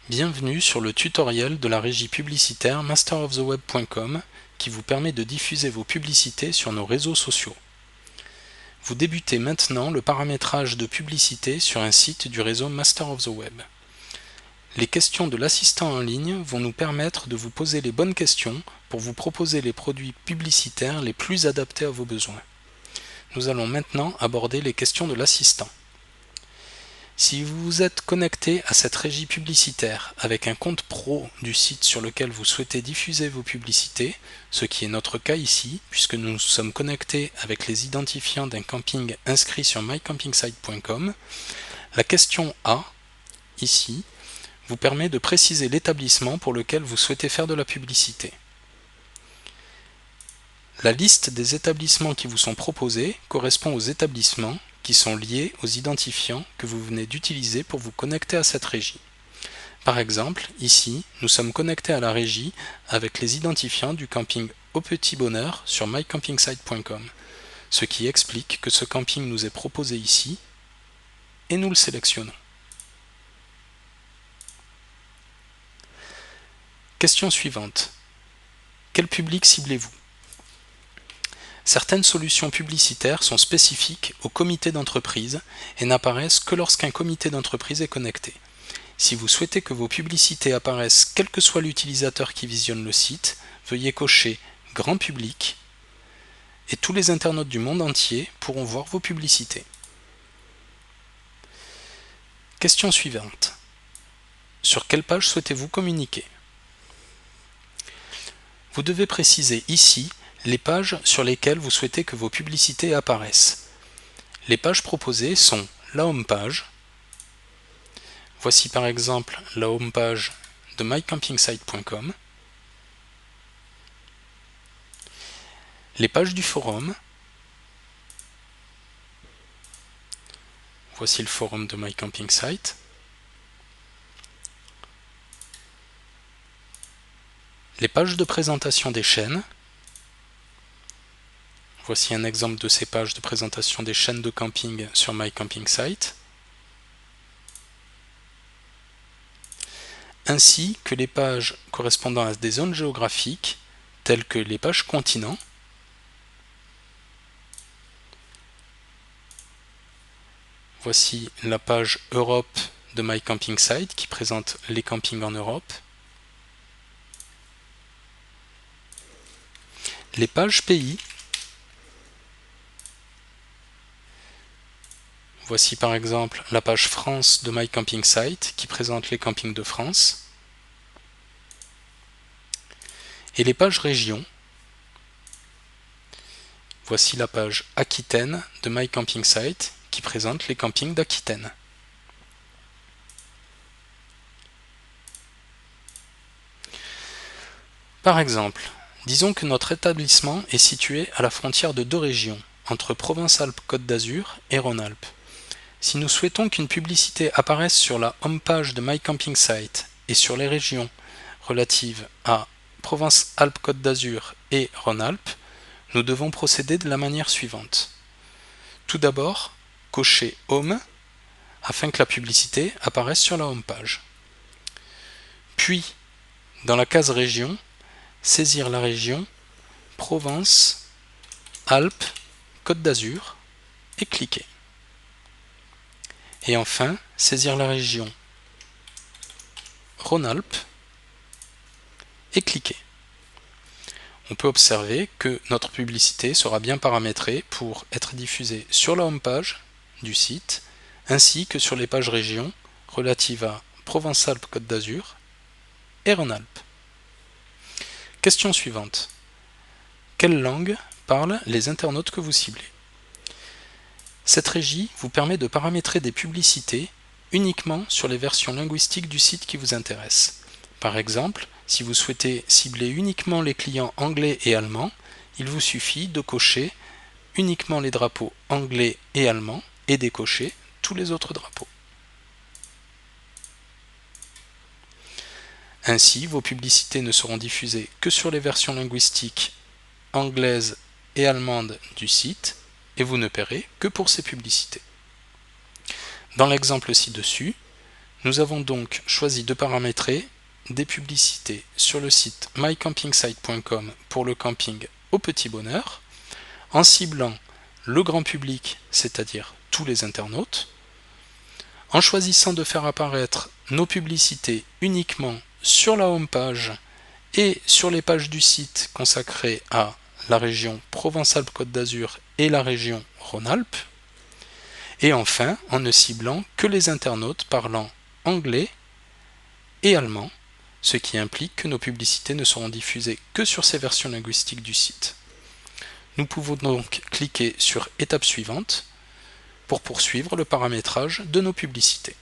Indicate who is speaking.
Speaker 1: Bienvenue sur le tutoriel de la régie publicitaire masteroftheweb.com qui vous permet de diffuser vos publicités sur nos réseaux sociaux. Vous débutez maintenant le paramétrage de publicité sur un site du réseau Master of the Web. Les questions de l'assistant en ligne vont nous permettre de vous poser les bonnes questions pour vous proposer les produits publicitaires les plus adaptés à vos besoins. Nous allons maintenant aborder les questions de l'assistant. Si vous vous êtes connecté à cette régie publicitaire avec un compte pro du site sur lequel vous souhaitez diffuser vos publicités, ce qui est notre cas ici, puisque nous nous sommes connectés avec les identifiants d'un camping inscrit sur mycampingsite.com, la question A, ici, vous permet de préciser l'établissement pour lequel vous souhaitez faire de la publicité. La liste des établissements qui vous sont proposés correspond aux établissements qui sont liés aux identifiants que vous venez d'utiliser pour vous connecter à cette régie. Par exemple, ici, nous sommes connectés à la régie avec les identifiants du camping Au Petit Bonheur sur mycampingsite.com, ce qui explique que ce camping nous est proposé ici et nous le sélectionnons. Question suivante. Quel public ciblez-vous ? Certaines solutions publicitaires sont spécifiques au comité d'entreprise et n'apparaissent que lorsqu'un comité d'entreprise est connecté. Si vous souhaitez que vos publicités apparaissent quel que soit l'utilisateur qui visionne le site, veuillez cocher « Grand public » et tous les internautes du monde entier pourront voir vos publicités. Question suivante. Sur quelle page souhaitez-vous communiquer ? Vous devez préciser ici les pages sur lesquelles vous souhaitez que vos publicités apparaissent. Les pages proposées sont la home page. Voici par exemple la home page de mycampingsite.com. Les pages du forum. Voici le forum de mycampingsite. Les pages de présentation des chaînes. Voici un exemple de ces pages de présentation des chaînes de camping sur mycampingsite. Ainsi que les pages correspondant à des zones géographiques, telles que les pages continents, voici la page Europe de mycampingsite qui présente les campings en Europe, les pages pays, voici par exemple la page France de mycampingsite qui présente les campings de France, et les pages régions. Voici la page Aquitaine de mycampingsite qui présente les campings d'Aquitaine. Par exemple, disons que notre établissement est situé à la frontière de deux régions, entre Provence-Alpes-Côte d'Azur et Rhône-Alpes. Si nous souhaitons qu'une publicité apparaisse sur la homepage de mycampingsite et sur les régions relatives à Provence-Alpes-Côte d'Azur et Rhône-Alpes, nous devons procéder de la manière suivante. Tout d'abord, cocher Home afin que la publicité apparaisse sur la homepage. Puis, dans la case Région, saisir la région Provence, Alpes, Côte d'Azur et cliquer. Et enfin, saisir la région Rhône-Alpes et cliquer. On peut observer que notre publicité sera bien paramétrée pour être diffusée sur la homepage du site, ainsi que sur les pages régions relatives à Provence-Alpes-Côte d'Azur et Rhône-Alpes. Question suivante. Quelle langue parlent les internautes que vous ciblez ? Cette régie vous permet de paramétrer des publicités uniquement sur les versions linguistiques du site qui vous intéresse. Par exemple, si vous souhaitez cibler uniquement les clients anglais et allemands, il vous suffit de cocher uniquement les drapeaux anglais et allemands et décocher tous les autres drapeaux. Ainsi, vos publicités ne seront diffusées que sur les versions linguistiques anglaises et allemandes du site, et vous ne paierez que pour ces publicités. Dans l'exemple ci-dessus, Nous avons donc choisi de paramétrer des publicités sur le site mycampingsite.com pour le camping au petit bonheur, en ciblant le grand public, c'est-à-dire tous les internautes, en choisissant de faire apparaître nos publicités uniquement sur la home page et sur les pages du site consacrées à la région Provence-Alpes-Côte d'Azur et la région Rhône-Alpes, et enfin en ne ciblant que les internautes parlant anglais et allemand, ce qui implique que nos publicités ne seront diffusées que sur ces versions linguistiques du site. Nous pouvons donc cliquer sur étape suivante pour poursuivre le paramétrage de nos publicités.